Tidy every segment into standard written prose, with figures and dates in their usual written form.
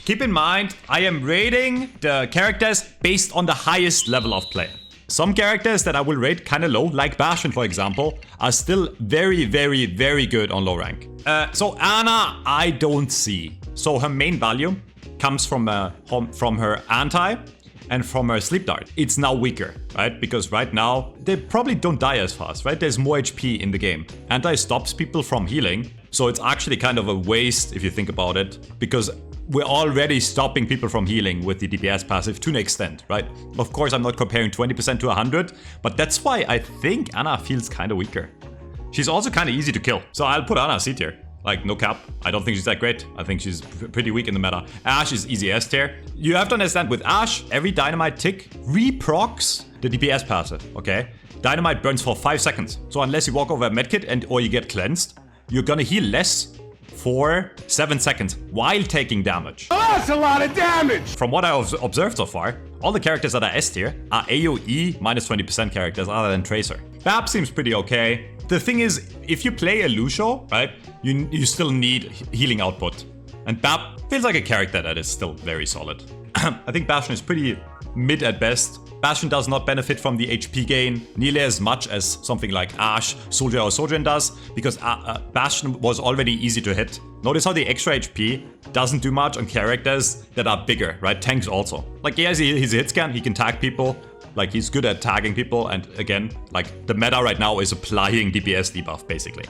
Keep in mind, I am rating the characters based on the highest level of play. Some characters that I will rate kind of low, like Bastion for example, are still very, very, very good on low rank. So Ana, I don't see. So her main value comes from her anti and from her sleep dart. It's now weaker, right? Because right now, they probably don't die as fast, right? There's more HP in the game. Anti stops people from healing, so it's actually kind of a waste if you think about it, because we're already stopping people from healing with the DPS passive to an extent, right? Of course, I'm not comparing 20% to 100, but that's why I think Ana feels kind of weaker. She's also kind of easy to kill, so I'll put Ana C tier. Like, no cap. I don't think she's that great. I think she's pretty weak in the meta. Ashe is easy S tier. You have to understand, with Ashe, every dynamite tick reprocs the DPS passive, okay? Dynamite burns for 5 seconds. So unless you walk over a medkit or you get cleansed, you're gonna heal less for 7 seconds while taking damage. Oh, that's a lot of damage! From what I've observed so far, all the characters that are S tier are AoE minus 20% characters other than Tracer. Bab seems pretty okay. The thing is, if you play a Lucio, right, you still need healing output. And Bab feels like a character that is still very solid. I think Bastion is pretty mid at best. Bastion does not benefit from the HP gain nearly as much as something like Ashe, Soldier or Sojourn does, because Bastion was already easy to hit. Notice how the extra HP doesn't do much on characters that are bigger, right? Tanks also. Like, yeah, he's a hit scan, he can tag people. Like, he's good at tagging people, and again, like, the meta right now is applying DPS debuff, basically.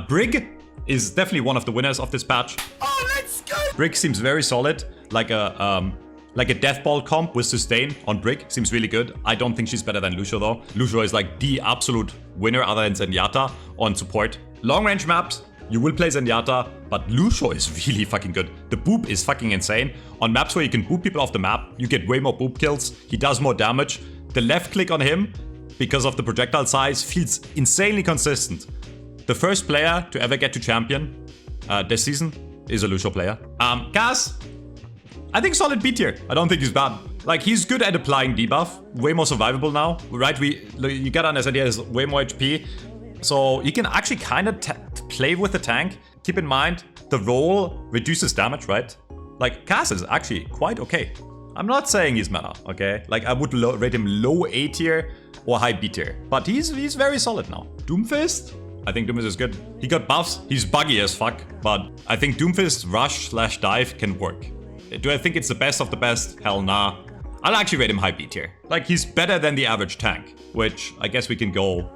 Brig is definitely one of the winners of this patch. Oh, let's go! Brig seems very solid, like a death ball comp with sustain on Brig seems really good. I don't think she's better than Lucio though. Lucio is like the absolute winner other than Zenyatta on support. Long range maps, you will play Zenyatta, but Lucio is really fucking good. The boop is fucking insane. On maps where you can boop people off the map, you get way more boop kills. He does more damage. The left click on him, because of the projectile size, feels insanely consistent. The first player to ever get to champion this season is a Lucio player. Gas, I think solid B tier. I don't think he's bad. Like, he's good at applying debuff. Way more survivable now, right? You gotta understand he has way more HP. So you can actually kind of play with the tank. Keep in mind, the roll reduces damage, right? Like, Cass is actually quite okay. I'm not saying he's meta, okay? Like, I would rate him low A tier or high B tier. But he's very solid now. Doomfist? I think Doomfist is good. He got buffs. He's buggy as fuck. But I think Doomfist rush/dive can work. Do I think it's the best of the best? Hell nah. I'll actually rate him high B tier. Like, he's better than the average tank. Which, I guess we can go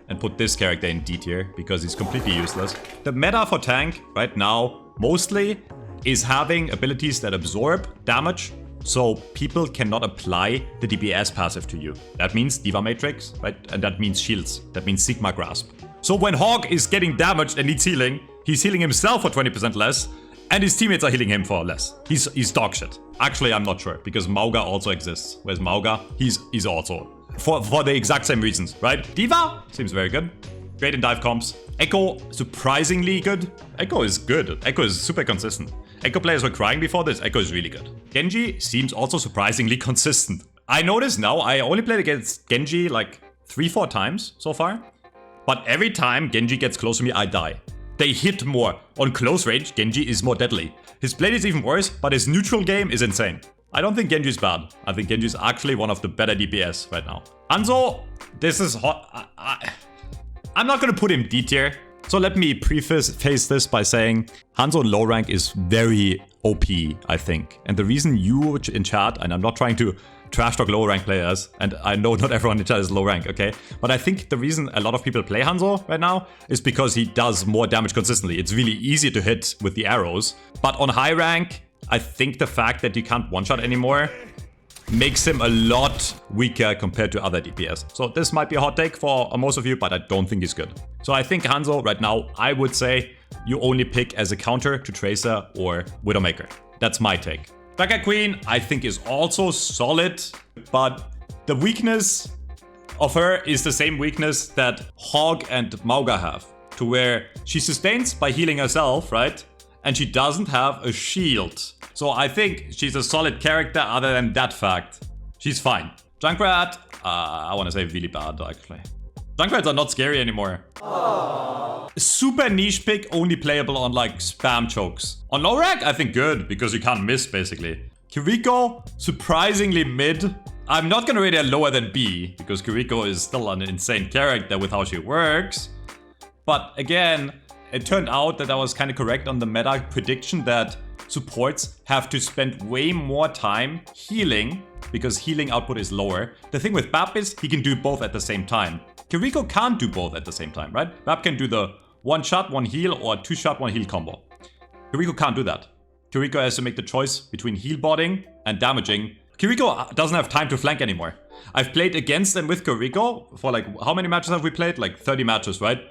and put this character in D tier, because he's completely useless. The meta for tank right now, mostly, is having abilities that absorb damage, so people cannot apply the DPS passive to you. That means Diva Matrix, right? And that means shields. That means Sigma Grasp. So when Hog is getting damaged and needs healing, he's healing himself for 20% less, and his teammates are healing him for less. He's dog shit. Actually, I'm not sure, because Mauga also exists. Where's Mauga? He's also for the exact same reasons, right? Diva seems very good. Great in dive comps. Echo, surprisingly good. Echo is good. Echo is super consistent. Echo players were crying before this. Echo is really good. Genji seems also surprisingly consistent. I notice now I only played against Genji like 3-4 times so far. But every time Genji gets close to me, I die. They hit more. On close range, Genji is more deadly. His play is even worse, but his neutral game is insane. I don't think Genji is bad. I think Genji is actually one of the better DPS right now. Hanzo, this is hot. I'm not gonna put him D tier. So let me preface this by saying Hanzo in low rank is very OP, I think. And the reason you in chat, and I'm not trying to trash talk low rank players, and I know not everyone in chat is low rank, okay? But I think the reason a lot of people play Hanzo right now is because he does more damage consistently. It's really easy to hit with the arrows. But on high rank, I think the fact that you can't one-shot anymore makes him a lot weaker compared to other DPS. So this might be a hot take for most of you, but I don't think he's good. So I think Hanzo right now, I would say you only pick as a counter to Tracer or Widowmaker. That's my take. Becca Queen, I think, is also solid, but the weakness of her is the same weakness that Hog and Mauga have, to where she sustains by healing herself, right? And she doesn't have a shield. So I think she's a solid character other than that fact. She's fine. Junkrat, I want to say really bad, actually. Junkrats are not scary anymore. Super niche pick, only playable on like spam chokes. On low rank, I think good, because you can't miss basically. Kiriko, surprisingly mid. I'm not gonna rate her lower than B, because Kiriko is still an insane character with how she works. But again, it turned out that I was kind of correct on the meta prediction that supports have to spend way more time healing, because healing output is lower. The thing with Bap is he can do both at the same time. Kiriko can't do both at the same time, right? Bap can do the 1 shot, 1 heal, or 2 shot, 1 heal combo. Kiriko can't do that. Kiriko has to make the choice between heal botting and damaging. Kiriko doesn't have time to flank anymore. I've played against and with Kiriko for like, how many matches have we played? Like 30 matches, right?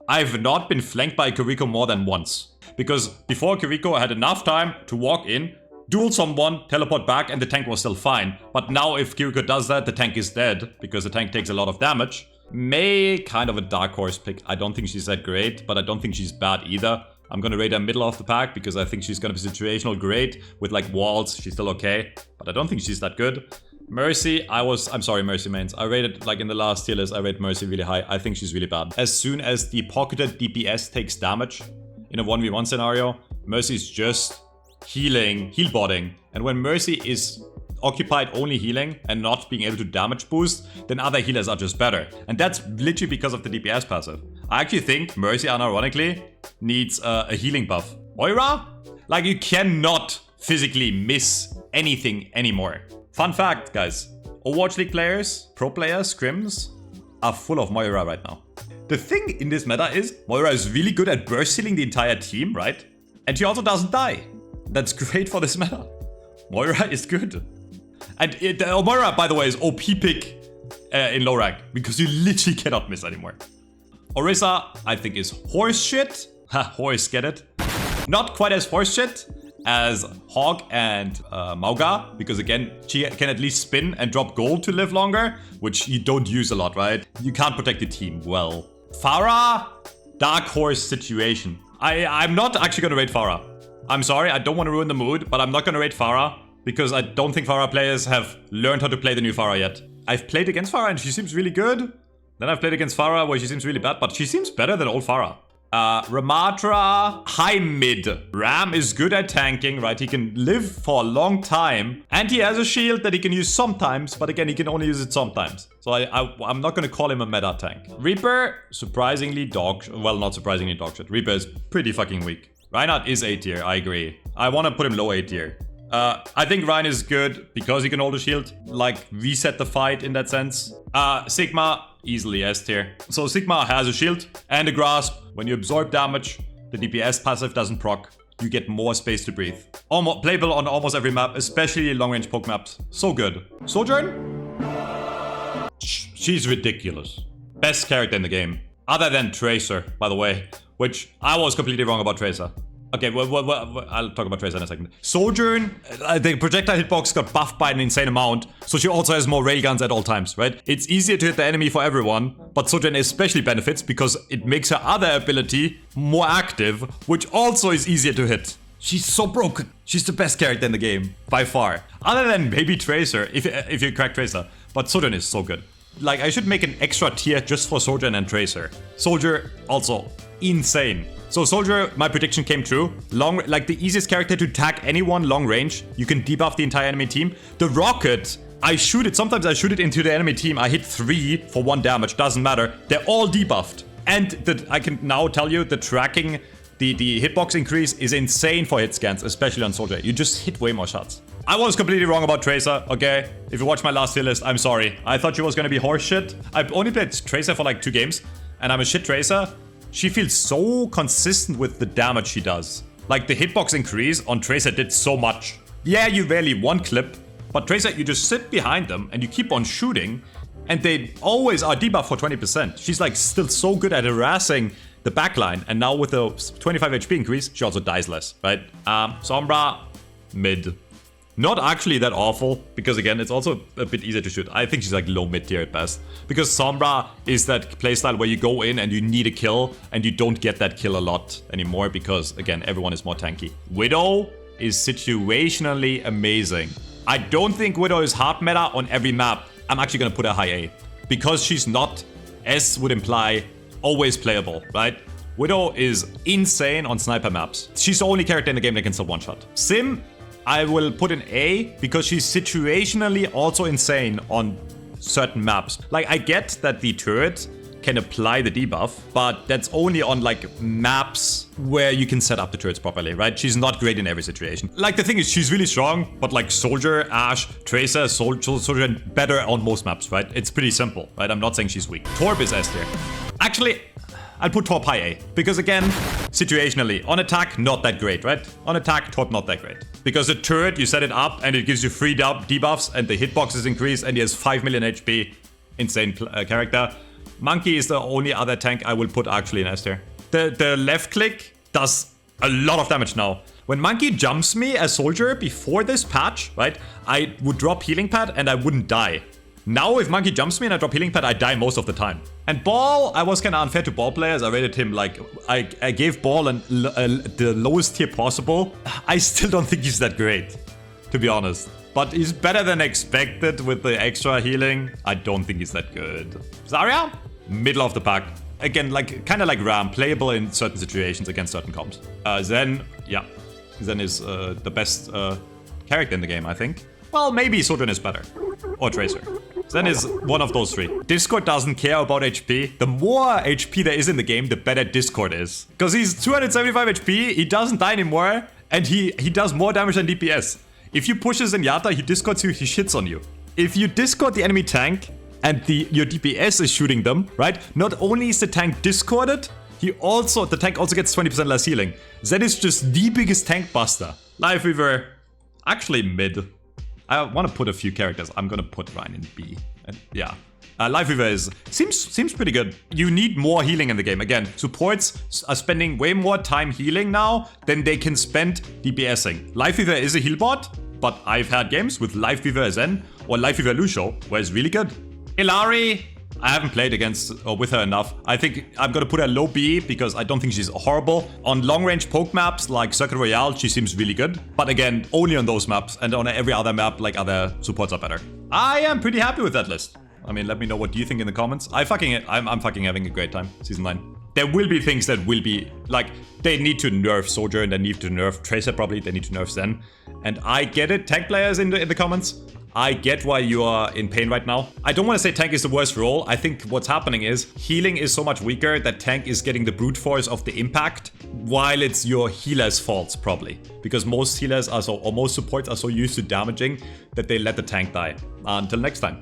I've not been flanked by Kiriko more than once. Because before Kiriko I had enough time to walk in, duel someone, teleport back, and the tank was still fine. But now if Kiriko does that, the tank is dead, because the tank takes a lot of damage. May kind of a dark horse pick. I don't think she's that great, but I don't think she's bad either. I'm gonna rate her middle of the pack because I think she's gonna be situational great. With like walls, she's still okay, but I don't think she's that good. Mercy, I'm sorry Mercy mains. I rated, like in the last tier list, I rate Mercy really high. I think she's really bad. As soon as the pocketed DPS takes damage in a 1v1 scenario, Mercy's just healing, heal botting. And when Mercy is occupied only healing and not being able to damage boost, then other healers are just better. And that's literally because of the DPS passive. I actually think Mercy, unironically, needs a healing buff. Moira? Like, you cannot physically miss anything anymore. Fun fact, guys. Overwatch League players, pro players, scrims, are full of Moira right now. The thing in this meta is, Moira is really good at burst healing the entire team, right? And she also doesn't die. That's great for this meta. Moira is good. And Moira, by the way, is OP pick in low rank, because you literally cannot miss anymore. Orisa, I think, is horse shit. Ha, horse, get it? Not quite as horse shit as Hog and Mauga, because again, she can at least spin and drop gold to live longer, which you don't use a lot, right? You can't protect the team well. Pharah, dark horse situation. I'm not actually gonna rate Pharah. I'm sorry, I don't want to ruin the mood, but I'm not gonna rate Pharah, because I don't think Pharah players have learned how to play the new Pharah yet. I've played against Pharah and she seems really good. Then I've played against Pharah where she seems really bad, but she seems better than old Pharah. Ramatra, high mid. Ram is good at tanking, right? He can live for a long time. And he has a shield that he can use sometimes, but again, he can only use it sometimes. So I'm not going to call him a meta tank. Reaper, surprisingly well, not surprisingly dog shit. Reaper is pretty fucking weak. Reinhardt is A tier, I agree. I want to put him low A tier. I think Ryan is good because he can hold a shield, like reset the fight in that sense. Sigma, easily S tier. So Sigma has a shield and a grasp. When you absorb damage, the DPS passive doesn't proc. You get more space to breathe. Playable on almost every map, especially long range poke maps. So good. Sojourn? She's ridiculous. Best character in the game. Other than Tracer, by the way. Which I was completely wrong about Tracer. Okay, well, I'll talk about Tracer in a second. Sojourn, the projectile hitbox got buffed by an insane amount, so she also has more railguns at all times, right? It's easier to hit the enemy for everyone, but Sojourn especially benefits because it makes her other ability more active, which also is easier to hit. She's so broken. She's the best character in the game, by far. Other than maybe Tracer, if you crack Tracer. But Sojourn is so good. Like, I should make an extra tier just for Sojourn and Tracer. Soldier, also insane. So Soldier, my prediction came true. Like the easiest character to tag anyone long range. You can debuff the entire enemy team. The rocket, I shoot it. Sometimes I shoot it into the enemy team. I hit 3 for 1 damage. Doesn't matter. They're all debuffed. And I can now tell you the tracking, the hitbox increase is insane for hit scans, especially on Soldier. You just hit way more shots. I was completely wrong about Tracer, okay? If you watch my last tier list, I'm sorry. I thought she was gonna be horse shit. I've only played Tracer for like 2 games, and I'm a shit Tracer. She feels so consistent with the damage she does. Like, the hitbox increase on Tracer did so much. Yeah, you rarely one clip, but Tracer, you just sit behind them and you keep on shooting, and they always are debuffed for 20%. She's like still so good at harassing the backline, and now with the 25 HP increase, she also dies less, right? Sombra, mid. Not actually that awful, because again, it's also a bit easier to shoot. I think she's like low mid tier at best. Because Sombra is that playstyle where you go in and you need a kill, and you don't get that kill a lot anymore, because again, everyone is more tanky. Widow is situationally amazing. I don't think Widow is hard meta on every map. I'm actually gonna put her high A. Because she's not S would imply always playable, right? Widow is insane on sniper maps. She's the only character in the game that can still one-shot. Sim, I will put in A because she's situationally also insane on certain maps. Like, I get that the turret can apply the debuff, but that's only on like maps where you can set up the turrets properly, right? She's not great in every situation. Like, the thing is, she's really strong, but like Soldier, Ashe, Tracer, Soldier, better on most maps, right? It's pretty simple, right? I'm not saying she's weak. Torb is S tier. Actually, I'll put Torb high A. Because again, situationally, on attack, not that great, right? On attack, Torb not that great. Because the turret, you set it up and it gives you free debuffs and the hitboxes increase and he has 5 million HP. Insane character. Monkey is the only other tank I will put actually in S tier. The left click does a lot of damage now. When Monkey jumps me as Soldier before this patch, right, I would drop healing pad and I wouldn't die. Now if Monkey jumps me and I drop healing pad, I die most of the time. And Ball, I was kind of unfair to Ball players. I rated him like, I gave Ball the lowest tier possible. I still don't think he's that great, to be honest. But he's better than expected with the extra healing. I don't think he's that good. Zarya, middle of the pack. Again, like kind of like Ram, playable in certain situations against certain comps. Zen, yeah. Zen is the best character in the game, I think. Well, maybe Sojourn is better. Or Tracer. Zen is one of those three. Discord doesn't care about HP. The more HP there is in the game, the better Discord is. Because he's 275 HP, he doesn't die anymore, and he does more damage than DPS. If you push his Zenyatta, he discords you, he shits on you. If you discord the enemy tank, and your DPS is shooting them, right? Not only is the tank discorded, the tank also gets 20% less healing. Zen is just the biggest tank buster. Life Weaver, actually mid. I want to put a few characters. I'm gonna put Ryan in B. And yeah. Life Weaver seems pretty good. You need more healing in the game. Again, supports are spending way more time healing now than they can spend DPSing. Life Weaver is a heal bot, but I've had games with Life Weaver Zen or Life Weaver Lucio where it's really good. Illari, I haven't played against or with her enough. I think I'm gonna put her low B because I don't think she's horrible. On long-range poke maps like Circuit Royale, she seems really good. But again, only on those maps, and on every other map, like other supports are better. I am pretty happy with that list. I mean, let me know what you think in the comments. I'm fucking having a great time. Season 9. There will be things that will be like, they need to nerf Soldier and they need to nerf Tracer probably. They need to nerf Zen. And I get it, tank players in the comments. I get why you are in pain right now. I don't want to say tank is the worst role. I think what's happening is healing is so much weaker that tank is getting the brute force of the impact while it's your healer's faults probably. Because most healers or most supports are so used to damaging that they let the tank die. Until next time.